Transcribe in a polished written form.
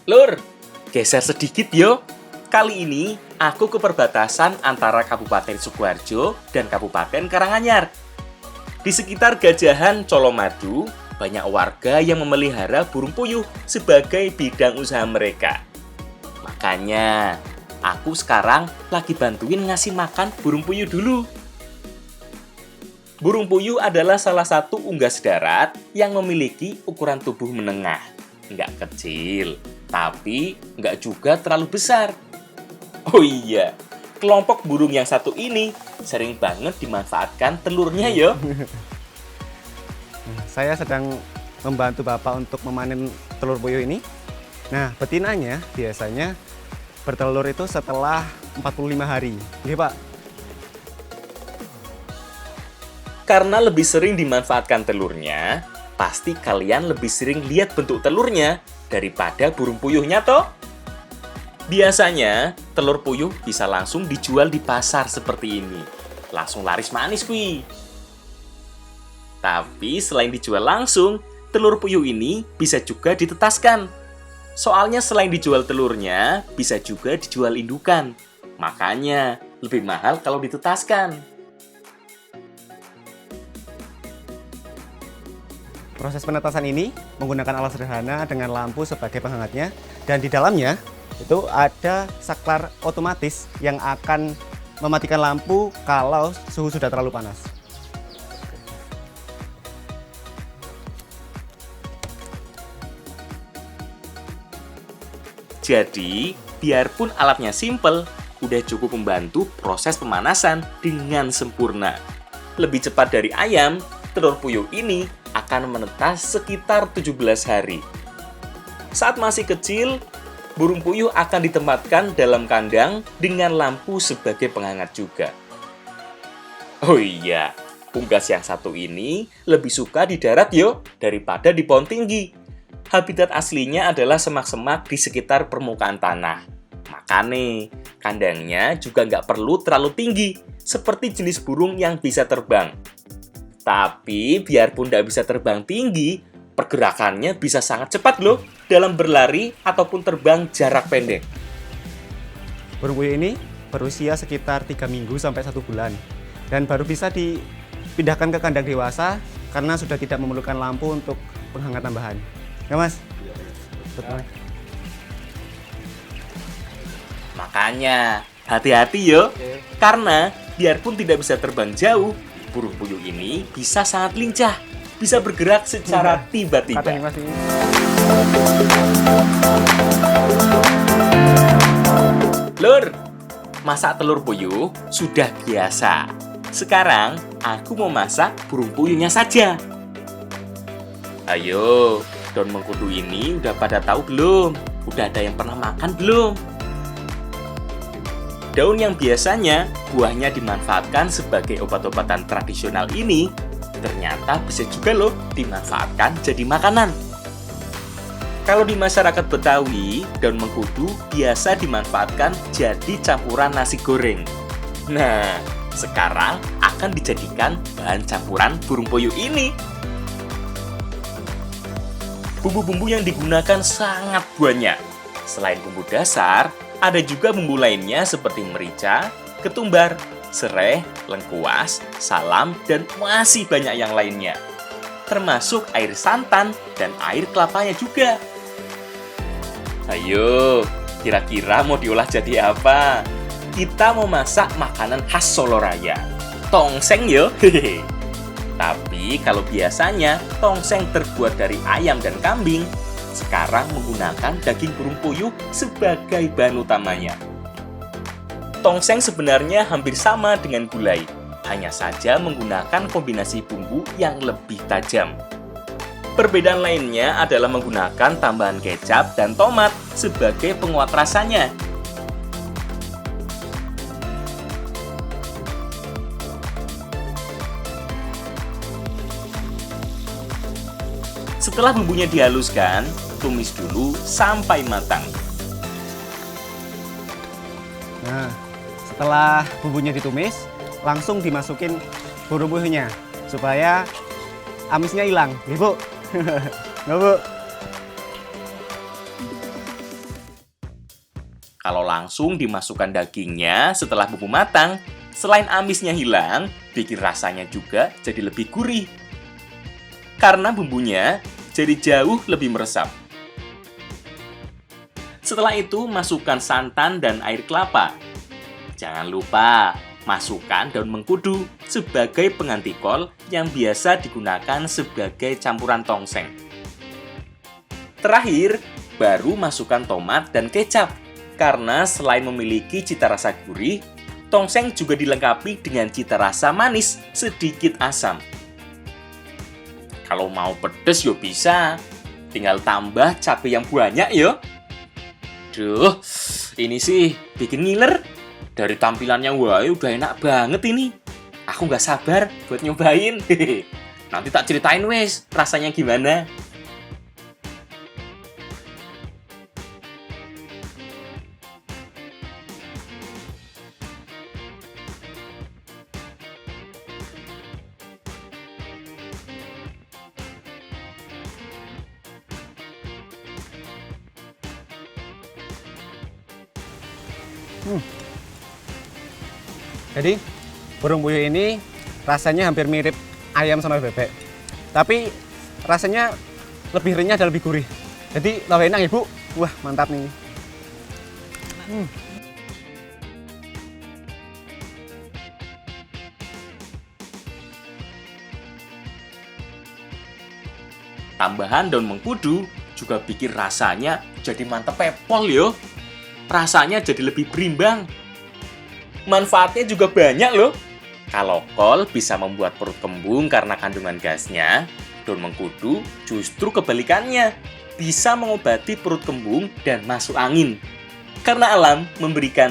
Lur, geser sedikit yo. Kali ini aku ke perbatasan antara Kabupaten Sukoharjo dan Kabupaten Karanganyar. Di sekitar Gajahan Colomadu, banyak warga yang memelihara burung puyuh sebagai bidang usaha mereka. Makanya, aku sekarang lagi bantuin ngasih makan burung puyuh dulu. Burung puyuh adalah salah satu unggas darat yang memiliki ukuran tubuh menengah. Nggak kecil, tapi nggak juga terlalu besar. Oh iya, kelompok burung yang satu ini sering banget dimanfaatkan telurnya yo. Saya sedang membantu Bapak untuk memanen telur puyuh ini. Nah, betinanya biasanya bertelur itu setelah 45 hari. Iya, Pak. Karena lebih sering dimanfaatkan telurnya, pasti kalian lebih sering lihat bentuk telurnya daripada burung puyuhnya toh. Biasanya, telur puyuh bisa langsung dijual di pasar seperti ini. Langsung laris manis kuy. Tapi selain dijual langsung, telur puyuh ini bisa juga ditetaskan. Soalnya selain dijual telurnya, bisa juga dijual indukan. Makanya, lebih mahal kalau ditetaskan. Proses penetasan ini menggunakan alat sederhana dengan lampu sebagai penghangatnya, dan di dalamnya itu ada saklar otomatis yang akan mematikan lampu kalau suhu sudah terlalu panas. Jadi, biarpun alatnya simple, udah cukup membantu proses pemanasan dengan sempurna. Lebih cepat dari ayam, telur puyuh ini akan menetas sekitar 17 hari. Saat masih kecil, burung puyuh akan ditempatkan dalam kandang dengan lampu sebagai penghangat juga. Oh iya, unggas yang satu ini lebih suka di darat yo daripada di pohon tinggi. Habitat aslinya adalah semak-semak di sekitar permukaan tanah. Makanya, kandangnya juga nggak perlu terlalu tinggi, seperti jenis burung yang bisa terbang. Tapi, biarpun nggak bisa terbang tinggi, pergerakannya bisa sangat cepat loh dalam berlari ataupun terbang jarak pendek. Burung puyuh ini berusia sekitar 3 minggu sampai 1 bulan dan baru bisa dipindahkan ke kandang dewasa karena sudah tidak memerlukan lampu untuk penghangat tambahan. Ya, Mas? Iya. Betul. Makanya, hati-hati yo. Karena, biarpun tidak bisa terbang jauh, burung puyuh ini bisa sangat lincah, bisa bergerak secara tiba-tiba. Katanya Mas ini. Lur, masak telur puyuh sudah biasa. Sekarang, aku mau masak burung puyuhnya saja. Ayo, daun mengkudu ini udah pada tahu belum? Udah ada yang pernah makan belum? Daun yang biasanya buahnya dimanfaatkan sebagai obat-obatan tradisional ini ternyata bisa juga loh dimanfaatkan jadi makanan. Kalau di masyarakat Betawi, daun mengkudu biasa dimanfaatkan jadi campuran nasi goreng. Nah, sekarang akan dijadikan bahan campuran burung puyuh ini. Bumbu-bumbu yang digunakan sangat banyak. Selain bumbu dasar, ada juga bumbu lainnya seperti merica, ketumbar, serai, lengkuas, salam, dan masih banyak yang lainnya. Termasuk air santan dan air kelapanya juga. Ayo, kira-kira mau diolah jadi apa? Kita mau masak makanan khas Soloraya. Tongseng yo. Tapi kalau biasanya tongseng terbuat dari ayam dan kambing, sekarang menggunakan daging burung puyuh sebagai bahan utamanya. Tongseng sebenarnya hampir sama dengan gulai, hanya saja menggunakan kombinasi bumbu yang lebih tajam. Perbedaan lainnya adalah menggunakan tambahan kecap dan tomat sebagai penguat rasanya. Setelah bumbunya dihaluskan, tumis dulu sampai matang. Nah, setelah bumbunya ditumis, langsung dimasukin burung puyuhnya supaya amisnya hilang, ya Bu. Nggak, Bu? Kalau langsung dimasukkan dagingnya setelah bumbu matang, selain amisnya hilang, bikin rasanya juga jadi lebih gurih. Karena bumbunya jadi jauh lebih meresap. Setelah itu, masukkan santan dan air kelapa. Jangan lupa, masukkan daun mengkudu sebagai pengganti kol yang biasa digunakan sebagai campuran tongseng. Terakhir, baru masukkan tomat dan kecap. Karena selain memiliki cita rasa gurih, tongseng juga dilengkapi dengan cita rasa manis sedikit asam. Kalau mau pedes yo bisa, tinggal tambah cabai yang banyak yo. Duh, ini sih bikin ngiler. Dari tampilannya wah udah enak banget ini. Aku nggak sabar buat nyobain. Nanti tak ceritain wes rasanya gimana. Jadi burung puyuh ini rasanya hampir mirip ayam sama bebek, tapi rasanya lebih renyah dan lebih gurih. Jadi lebih enak ibu. Wah mantap nih. Tambahan daun mengkudu juga bikin rasanya jadi mantep pepol yo. Rasanya jadi lebih berimbang. Manfaatnya juga banyak loh. Kalau kol bisa membuat perut kembung karena kandungan gasnya, daun mengkudu justru kebalikannya, bisa mengobati perut kembung dan masuk angin. Karena alam memberikan